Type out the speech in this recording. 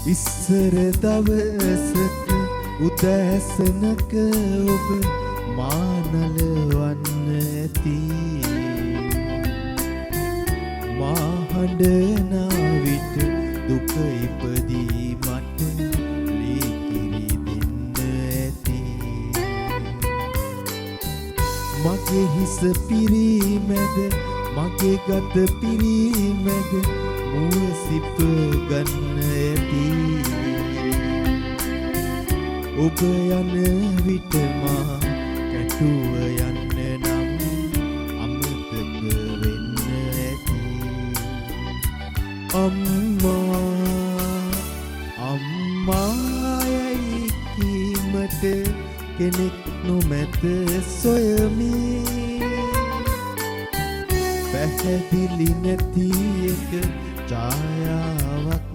ඉස්සර දවසක උදෑසනක ඔබ මානලවන්න ඇති මාහඬනා විට දුක ඉපදී මට ලේකිරි දෙන්න ඇති මගේ හිස පිරීමැද මගේ ගත පිරීමැද මුව සිප ගන්න ඇති ඔබ යන විට මා කැටුව යන්න නම් අමතක වෙන්න ඇති අම්මායයි කීමට කෙනෙක් නොමැත සොයමි පැහැදිලි නැති එක ඡායාවක්